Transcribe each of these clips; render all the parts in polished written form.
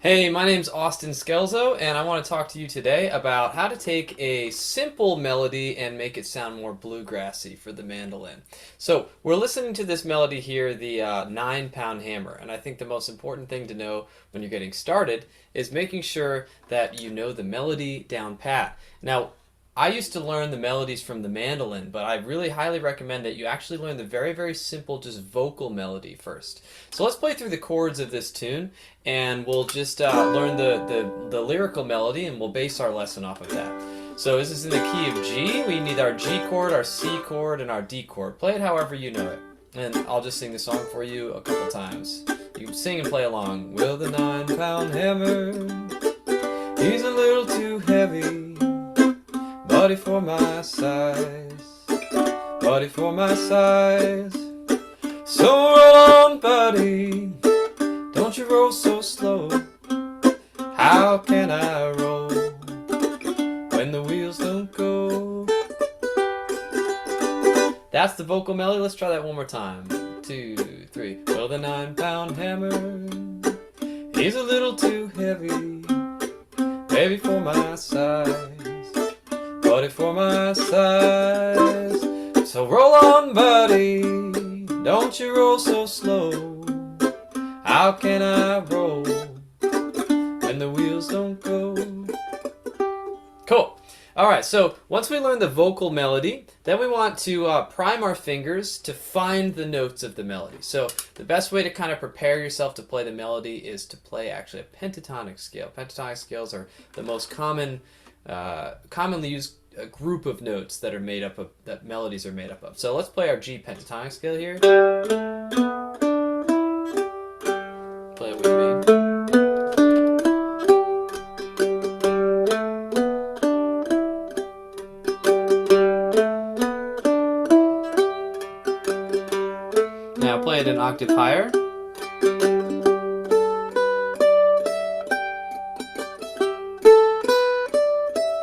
Hey, my name's Austin Scelzo, and I want to talk to you today about how to take a simple melody and make it sound more bluegrassy for the mandolin. So, we're listening to this melody here, the 9-pound hammer, and I think the most important thing to know when you're getting started is making sure that you know the melody down pat. Now, I used to learn the melodies from the mandolin, but I really highly recommend that you actually learn the very, very simple, just vocal melody first. So let's play through the chords of this tune, and we'll just learn the lyrical melody, and we'll base our lesson off of that. So this is in the key of G. We need our G chord, our C chord, and our D chord. Play it however you know it. And I'll just sing the song for you a couple times. You sing and play along. Will the 9-pound hammer, he's a little too heavy. Buddy for my size, buddy for my size. So roll on, buddy, don't you roll so slow. How can I roll when the wheels don't go? That's the vocal melody. Let's try that one more time. 2, 3. Well, the 9-pound hammer, he's a little too heavy, baby for my size, buddy for my size. So roll on, buddy, don't you roll so slow. How can I roll when the wheels don't go? Cool. Alright, so once we learn the vocal melody, then we want to prime our fingers to find the notes of the melody. So the best way to kind of prepare yourself to play the melody is to play actually a pentatonic scale. Pentatonic scales are the most commonly used group of notes that are made up of, that melodies are made up of. So let's play our G pentatonic scale here. Play it with me. Now play it an octave higher.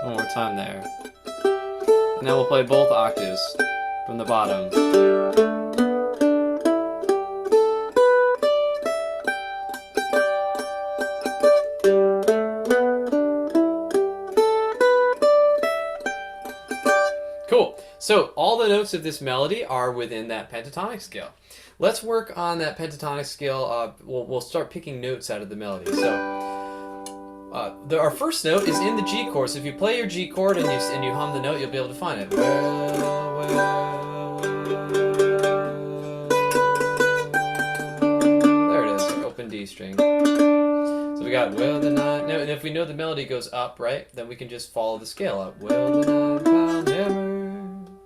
One more time there. Now we'll play both octaves from the bottom. Cool. So all the notes of this melody are within that pentatonic scale. Let's work on that pentatonic scale. We'll start picking notes out of the melody. So our first note is in the G chord. So if you play your G chord and you hum the note, you'll be able to find it. Well, well, there it is, our open D string. So we got well the 9. Now, and if we know the melody goes up, right, then we can just follow the scale up. Well the 9-pound hammer.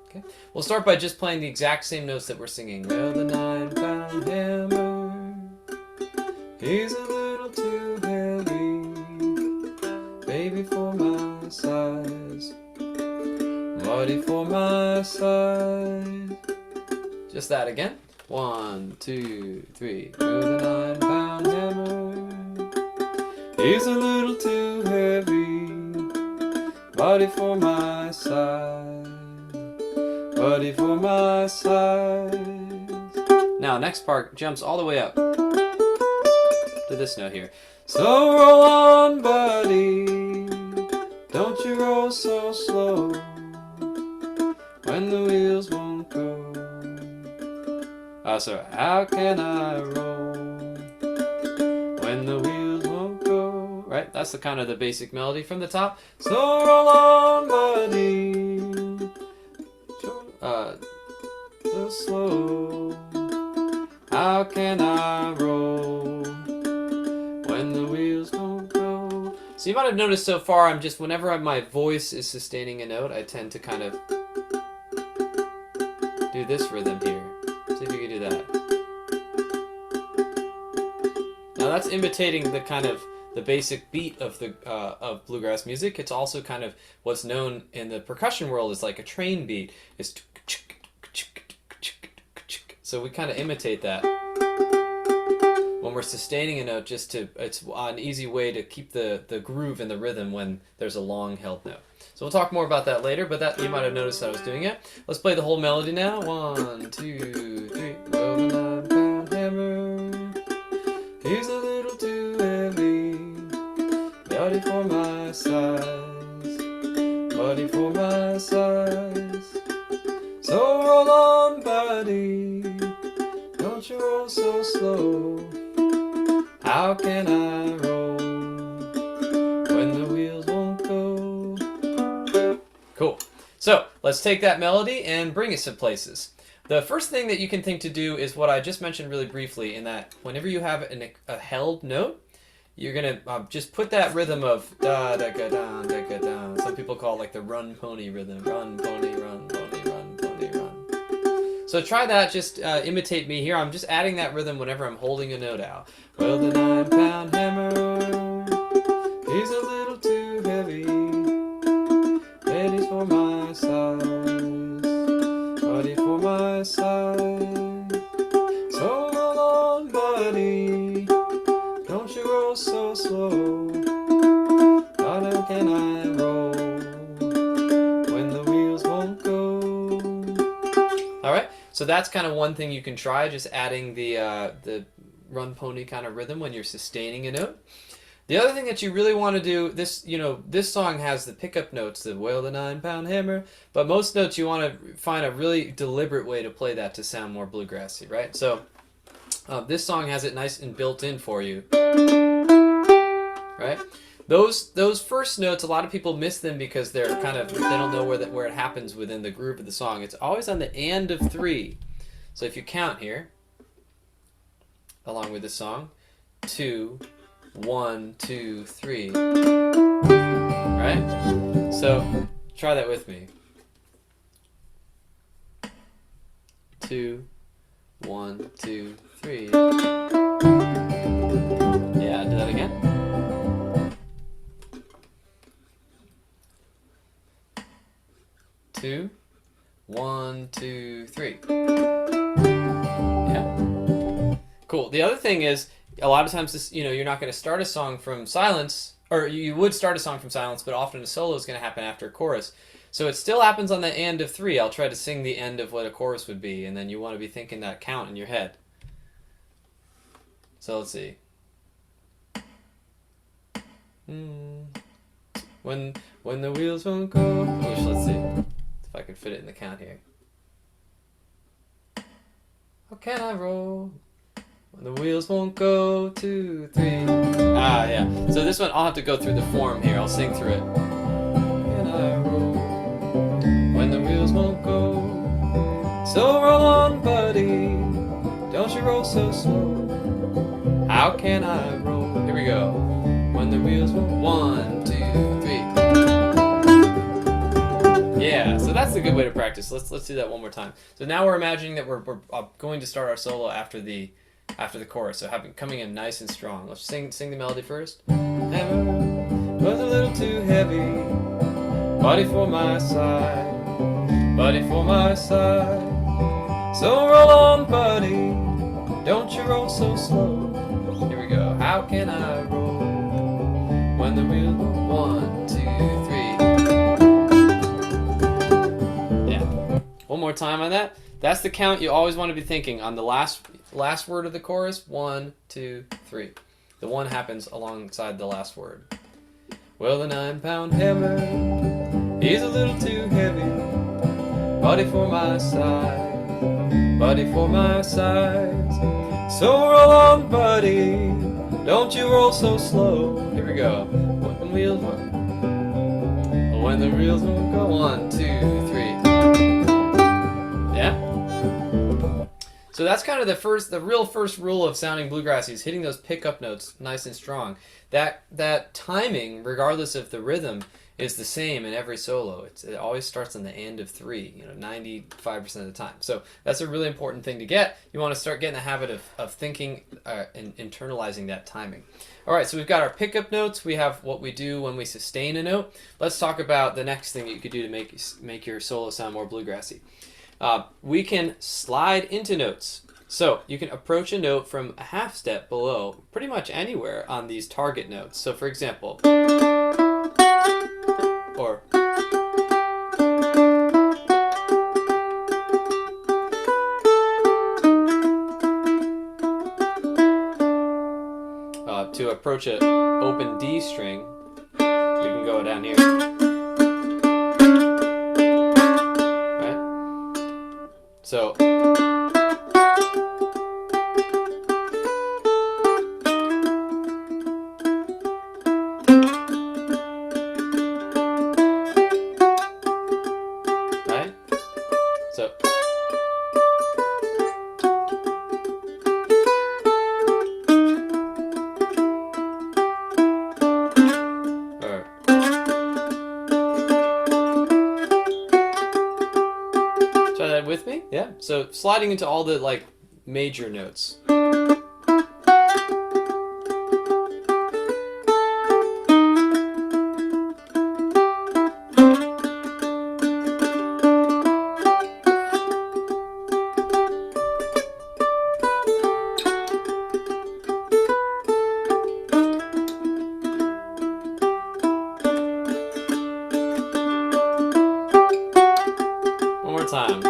Okay. We'll start by just playing the exact same notes that we're singing. Well the 9-pound hammer, he's a little too heavy, baby for my size, buddy for my size. Just that again. 1, 2, 3. Well the 9-pound hammer, he's a little too heavy, buddy for my size, buddy for my size. Now next part jumps all the way up to this note here. So roll on, buddy, don't you roll so slow when the wheels won't go. So how can I roll when the wheels won't go? Right, that's the kind of the basic melody from the top. So roll on, buddy, so slow. How can I roll when the wheels don't go? So you might have noticed so far, I'm just, whenever my voice is sustaining a note, I tend to kind of do this rhythm here. See if you can do that. Now that's imitating the kind of the basic beat of the of bluegrass music. It's also kind of what's known in the percussion world as like a train beat. It's so we kind of imitate that when we're sustaining a note, just to, it's an easy way to keep the groove and the rhythm when there's a long held note. So we'll talk more about that later, but that you might have noticed that I was doing it. Let's play the whole melody now. 1, 2, 3. Well, the 9-pound hammer, he's a little too heavy, size, buddy for my size. So roll on, buddy, don't you roll so slow. How can I roll when the wheels won't go? Cool. So let's take that melody and bring it some places. The first thing that you can think to do is what I just mentioned really briefly, in that whenever you have a held note, you're going to just put that rhythm of da da ga da da ga da. Some people call it like the run pony rhythm. Run pony, run pony, run pony, run. So try that, just imitate me here. I'm just adding that rhythm whenever I'm holding a note out. Well, the 9-pound hammer, he's a little too heavy. Eddie's for my size, buddy for my size. So roll on, buddy, don't you roll so slow. How can I roll when the wheels won't go? All right, so that's kind of one thing you can try, just adding the run pony kind of rhythm when you're sustaining a note. The other thing that you really want to do, this song has the pickup notes, the wail the 9-pound hammer, but most notes you want to find a really deliberate way to play that to sound more bluegrassy, right? So this song has it nice and built in for you, right? Those first notes, a lot of people miss them because they don't know where it happens within the groove of the song. It's always on the and of 3. So if you count here, along with the song, 2, 1, 2, 3, right? So try that with me. 2, 1, 2, 3. Yeah, do that again. 2, 1, 2, 3. Yeah. Cool. The other thing is, a lot of times you're not going to start a song from silence, or you would start a song from silence, but often a solo is going to happen after a chorus. So it still happens on the and of 3. I'll try to sing the end of what a chorus would be, and then you want to be thinking that count in your head. So let's see. When the wheels won't go. Let's see if I can fit it in the count here. How can I roll when the wheels won't go? 2, 3. Yeah. So this one I'll have to go through the form here. I'll sing through it. Can I roll when the wheels won't go? So roll on, buddy, don't you roll so slow. How can I roll? Here we go. When the wheels won't. 1, 2, 3. Yeah. So that's a good way to practice. Let's do that one more time. So now we're imagining that we're going to start our solo after the chorus. So coming in nice and strong. Let's sing the melody first. Hammer was a little too heavy. Buddy for my side. Buddy for my side. So roll on, buddy, don't you roll so slow. Here we go. How can I roll when the wheels go? 1, 2, 3. Yeah. One more time on that. That's the count you always want to be thinking on the last word of the chorus. 1, 2, 3. The 1 happens alongside the last word. Well, the 9-pound hammer, he's a little too heavy. Buddy for my side. Buddy for my size. So roll on, buddy, don't you roll so slow. Here we go. When the wheels won't go. 1, 2, 3. Yeah. So that's kind of the real first rule of sounding bluegrassy, is hitting those pickup notes nice and strong. That timing, regardless of the rhythm, is the same in every solo. It always starts on the end of 3, 95% of the time. So that's a really important thing to get. You want to start getting the habit of thinking and internalizing that timing. All right, so we've got our pickup notes. We have what we do when we sustain a note. Let's talk about the next thing that you could do to make your solo sound more bluegrassy. We can slide into notes. So you can approach a note from a half step below pretty much anywhere on these target notes. So for example, or to approach an open D string, you can go down here. Right? So. Right? So. Try that with me? Yeah. So sliding into all the like major notes. One more time.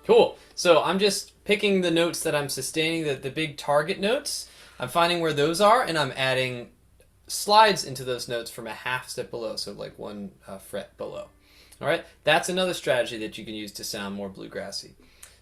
Cool. So I'm just picking the notes that I'm sustaining, the big target notes. I'm finding where those are, and I'm adding slides into those notes from a half step below, so like one fret below. All right, that's another strategy that you can use to sound more bluegrassy.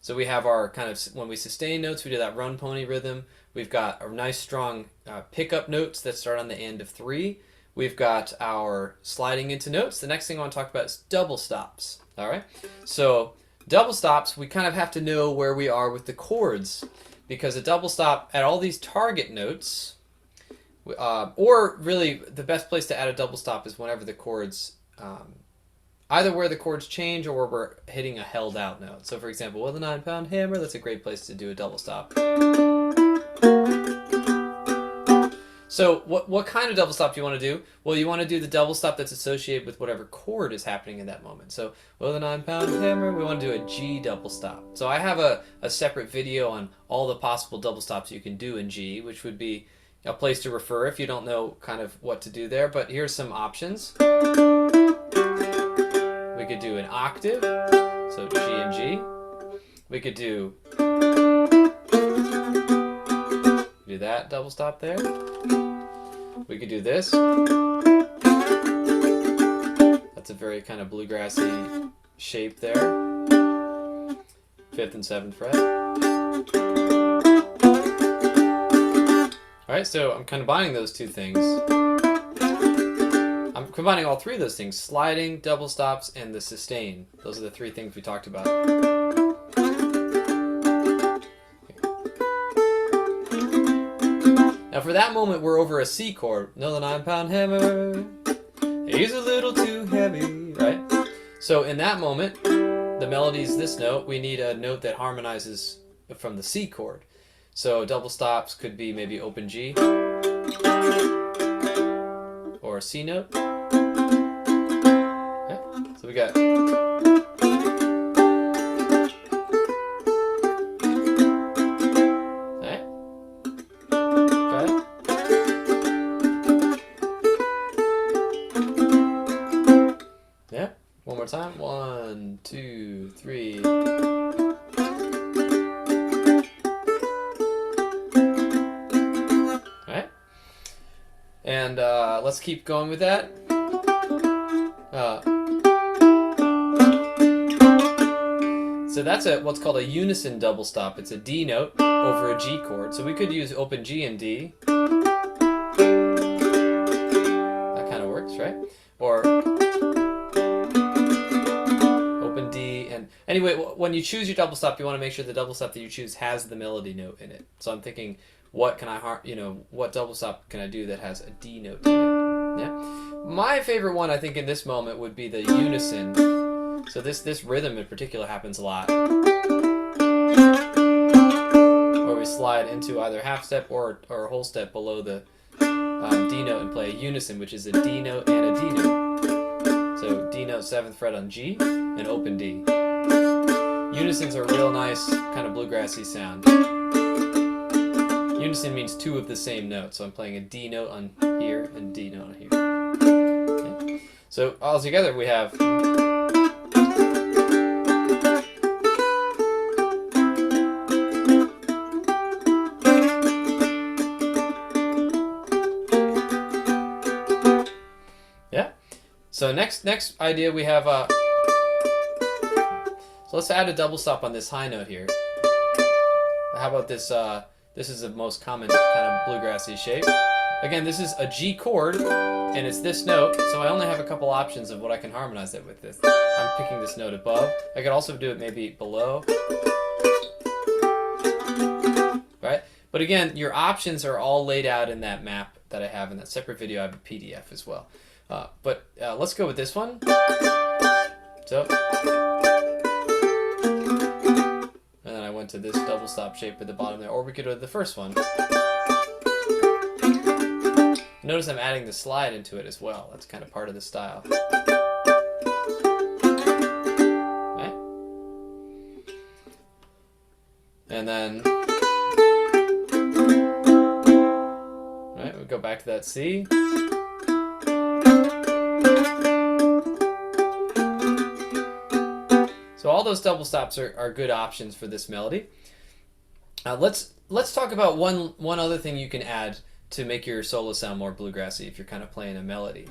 So we have our kind of, when we sustain notes, we do that run pony rhythm. We've got our nice strong pickup notes that start on the end of 3. We've got our sliding into notes. The next thing I want to talk about is double stops. All right, so double stops, we kind of have to know where we are with the chords, because a double stop at all these target notes, or really the best place to add a double stop is whenever the chords, either where the chords change or where we're hitting a held out note. So for example, with a 9-pound hammer, that's a great place to do a double stop. So what kind of double stop do you want to do? Well, you want to do the double stop that's associated with whatever chord is happening in that moment. So with a 9-pound hammer, we want to do a G double stop. So I have a separate video on all the possible double stops you can do in G, which would be a place to refer if you don't know kind of what to do there. But here's some options. We could do an octave, so G and G. We could do that double stop there. We could do this. That's a very kind of bluegrassy shape there. 5th and 7th fret. Alright, so I'm combining those two things. I'm combining all 3 of those things: sliding, double stops, and the sustain. Those are the 3 things we talked about. Now for that moment, we're over a C chord. Another 9-pound hammer. He's a little too heavy, right? So in that moment, the melody is this note. We need a note that harmonizes from the C chord. So double stops could be maybe open G or a C note. Okay. So we got. One more time. 1, 2, 3. Alright. And let's keep going with that. So that's what's called a unison double stop. It's a D note over a G chord. So we could use open G and D. That kind of works, right? Or anyway, when you choose your double stop, you want to make sure the double stop that you choose has the melody note in it. So I'm thinking, what double stop can I do that has a D note in it? Yeah. My favorite one, I think, in this moment would be the unison. So this rhythm in particular happens a lot, where we slide into either half step or a whole step below the D note and play a unison, which is a D note and a D note. So D note 7th fret on G and open D. Unisons are a real nice kind of bluegrassy sound. Unison means two of the same note, so I'm playing a D note on here and D note on here. Okay. So all together we have. Yeah. So next idea we have. So let's add a double stop on this high note here. How about this? This is the most common kind of bluegrassy shape. Again, this is a G chord, and it's this note, so I only have a couple options of what I can harmonize it with this. I'm picking this note above. I could also do it maybe below. Right? But again, your options are all laid out in that map that I have in that separate video. I have a PDF as well. But let's go with this one. So. To this double stop shape at the bottom there, or we could go to the first one. Notice I'm adding the slide into it as well. That's kind of part of the style. Okay. And then we go back to that C. So all those double stops are good options for this melody. Let's talk about one other thing you can add to make your solo sound more bluegrassy if you're kind of playing a melody.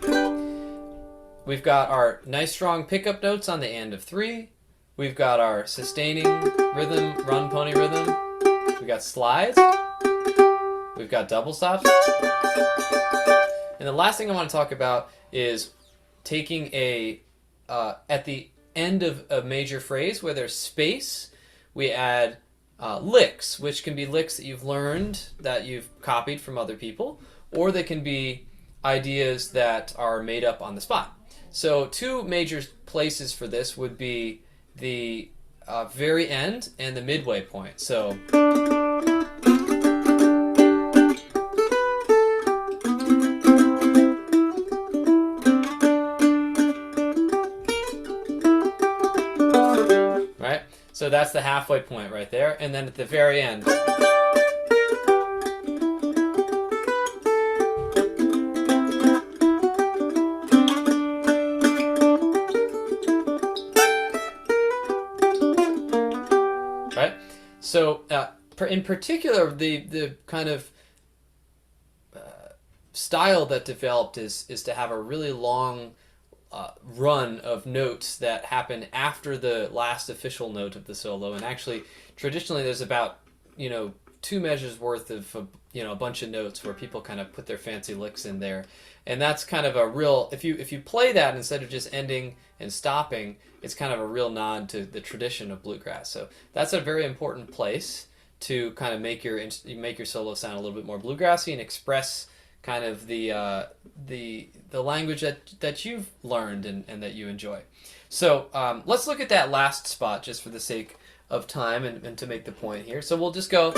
We've got our nice strong pickup notes on the end of 3. We've got our sustaining rhythm, run pony rhythm. We've got slides. We've got double stops. And the last thing I want to talk about is taking at the end of a major phrase where there's space, we add licks, which can be licks that you've learned, that you've copied from other people, or they can be ideas that are made up on the spot. So 2 major places for this would be the very end and the midway point. So So that's the halfway point right there. And then at the very end. Right? So in particular, the kind of style that developed is to have a really long run of notes that happen after the last official note of the solo, and actually traditionally there's about 2 measures worth of a bunch of notes where people kind of put their fancy licks in there, and that's kind of a real, if you play that instead of just ending and stopping, it's kind of a real nod to the tradition of bluegrass. So that's a very important place to kind of make your solo sound a little bit more bluegrassy and express kind of the language that you've learned and that you enjoy. So let's look at that last spot just for the sake of time and to make the point here. So we'll just go.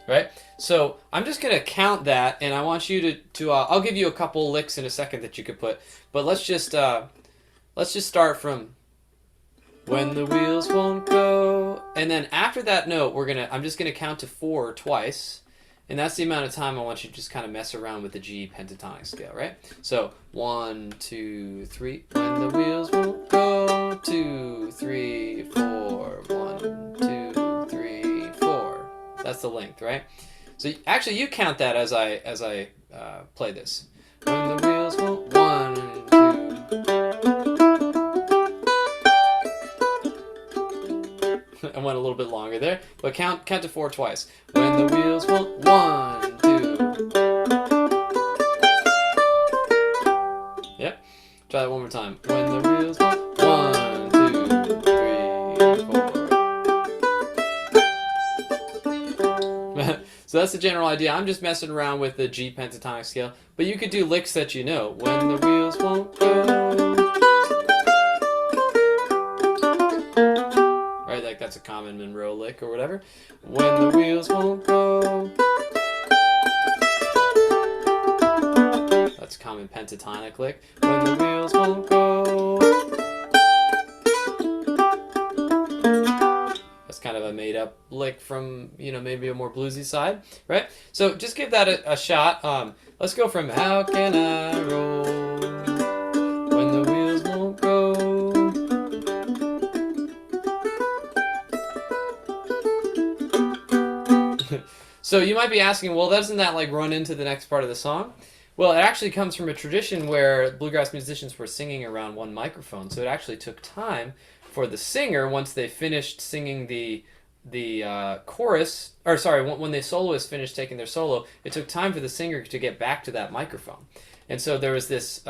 Right? So I'm just going to count that, and I want you to I'll give you a couple licks in a second that you could put, but let's just start from when the wheels won't go, and then after that note, I'm just gonna count to 4 twice, and that's the amount of time I want you to just kind of mess around with the G pentatonic scale, right? So 1, 2, 3. When the wheels won't go. 2, 3, 4. 1, 2, 3, 4. That's the length, right? So actually, you count that as I play this. When the wheels won't. 1, 2. I went a little bit longer there, but count to 4 twice. When the wheels won't. 1, 2. Yep. Try that one more time. When the wheels won't. 1, 2, 3, 4. So that's the general idea. I'm just messing around with the G pentatonic scale, but you could do licks that you know. When the wheels won't go. Right, like that. that's a common Monroe lick or whatever. When the wheels won't go. That's a common pentatonic lick. When the wheels won't go. That's kind of a made-up lick from, maybe a more bluesy side, right? So just give that a shot. Let's go from how can I roll when the wheels won't go. So you might be asking, well, doesn't that like run into the next part of the song? Well, it actually comes from a tradition where bluegrass musicians were singing around one microphone, so it actually took time for the singer, once they finished singing the chorus, or sorry, when the soloist finished taking their solo, it took time for the singer to get back to that microphone. And so there was this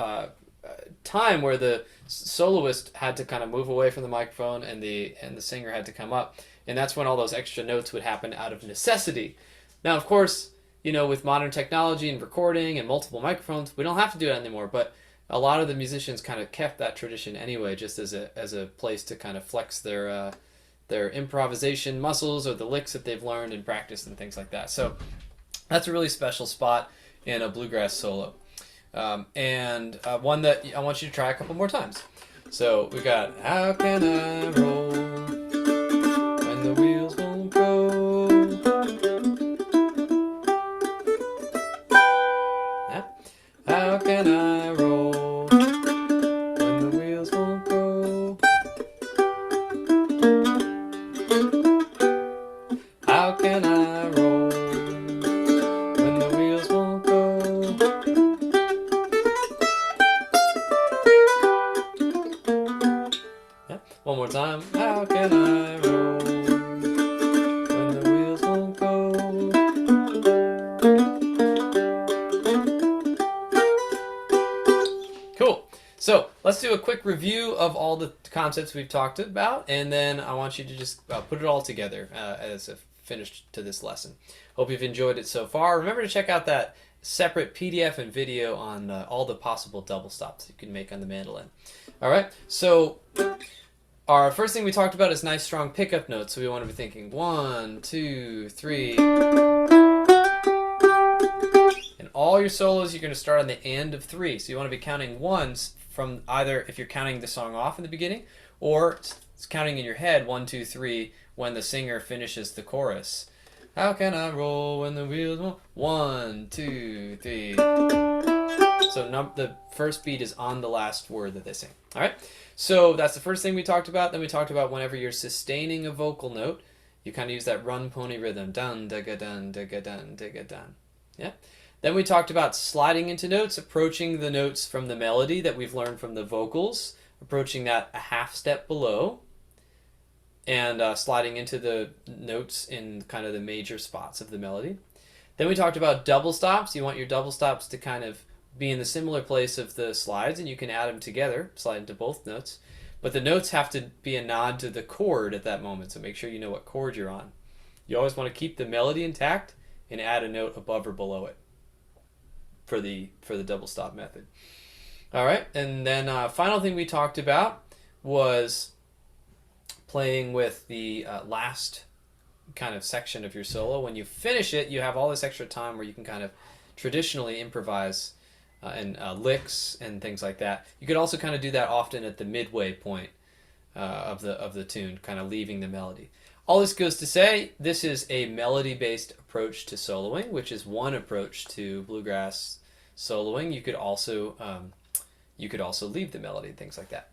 time where the soloist had to kind of move away from the microphone, and the singer had to come up, and that's when all those extra notes would happen out of necessity. Now, of course, with modern technology and recording and multiple microphones, we don't have to do that anymore, but a lot of the musicians kind of kept that tradition anyway, just as a place to kind of flex their improvisation muscles or the licks that they've learned and practiced and things like that. So that's a really special spot in a bluegrass solo, and one that I want you to try a couple more times. So we got how can I roll when the wheels won't go. Yeah. How can I roll when the wheels won't go? How can I roll when the wheels won't go? Yeah. One more time. How can I roll when the wheels won't go? Cool. So let's do a quick review of all the concepts we've talked about, and then I want you to just put it all together as a finish to this lesson. Hope you've enjoyed it so far. Remember to check out that separate PDF and video on all the possible double stops you can make on the mandolin. All right, so our first thing we talked about is nice strong pickup notes. So we want to be thinking 1, 2, 3. And all your solos, you're going to start on the end of 3. So you want to be counting ones from either if you're counting the song off in the beginning, or it's counting in your head 1, 2, 3 when the singer finishes the chorus. How can I roll when the wheels won't? 1, 2, 3. So the first beat is on the last word that they sing. All right. So that's the first thing we talked about. Then we talked about whenever you're sustaining a vocal note, you kind of use that run pony rhythm. Dun, da, ga, dun, da, ga, dun, da, ga, dun. Yeah. Then we talked about sliding into notes, approaching the notes from the melody that we've learned from the vocals, approaching that a half step below, and sliding into the notes in kind of the major spots of the melody. Then we talked about double stops. You want your double stops to kind of be in the similar place of the slides, and you can add them together, slide into both notes. But the notes have to be a nod to the chord at that moment, so make sure you know what chord you're on. You always want to keep the melody intact and add a note above or below it for the double stop method. All right, and then final thing we talked about was playing with the last kind of section of your solo. When you finish it, you have all this extra time where you can kind of traditionally improvise and licks and things like that. You could also kind of do that often at the midway point of the tune, kind of leaving the melody. All this goes to say, this is a melody-based approach to soloing, which is one approach to bluegrass soloing. You could also leave the melody and things like that.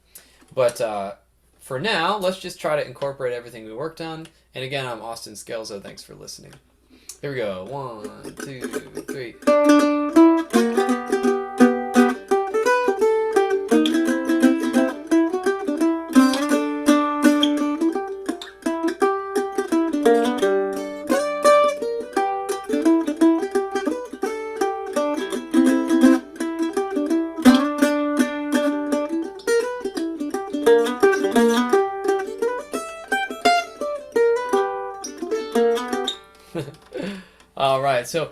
But for now, let's just try to incorporate everything we worked on. And again, I'm Austin Scelzo. Thanks for listening. Here we go. 1, 2, 3. All right, so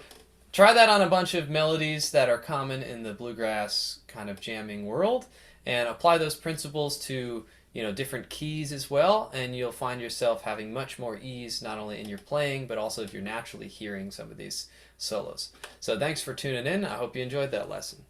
try that on a bunch of melodies that are common in the bluegrass kind of jamming world, and apply those principles to different keys as well, and you'll find yourself having much more ease not only in your playing but also if you're naturally hearing some of these solos. So thanks for tuning in. I hope you enjoyed that lesson.